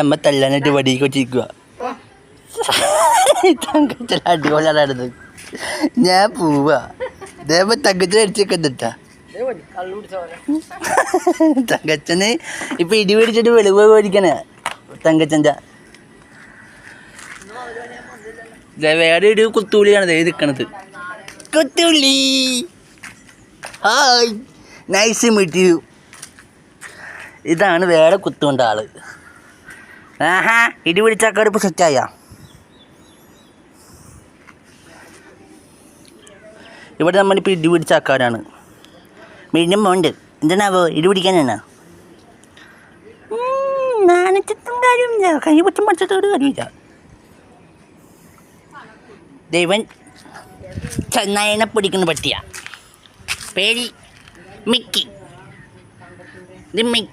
അമ്മ തല്ലാനായിട്ട് വടിക്ക് വെച്ചിരിക്കുക. തങ്കച്ചൻ അടിപൊളിയാണ് നടന്നത്. ഞാൻ പോവാ. ദേവ തങ്കച്ചൻ അടിച്ചേക്കട്ടാ. തങ്കച്ചന് ഇപ്പൊ ഇടി മേടിച്ചിട്ട് വെളിവ് മേടിക്കണേ തങ്കച്ചൻ്റെ. വേറെ ഒരു കുത്തുവിളിയാണ് ദേ നിൽക്കണത്. കുത്തുവിളി. Hi, nice meet you. ഇതാണ് വേറെ കുത്തുകൊണ്ട ആള്. ആഹാ, ഇടി പിടിച്ചാക്കാട് ഇപ്പോൾ സെറ്റായ. ഇവിടെ നമ്മളിപ്പോൾ ഇടി പിടിച്ചാക്കാരാണ്. വീണ്ടും പോണ്ട്. എന്താണാവോ ഇടി പിടിക്കാനാണ്? നാണച്ചത്തും കാര്യമില്ല, കൈ പൊച്ചും പച്ചത്തോട് കാര്യമില്ല. ദൈവൻ ചെന്നായനെ പിടിക്കുന്ന പട്ടിയ. പേര് മിക്കി. ഇത് മിക്കി.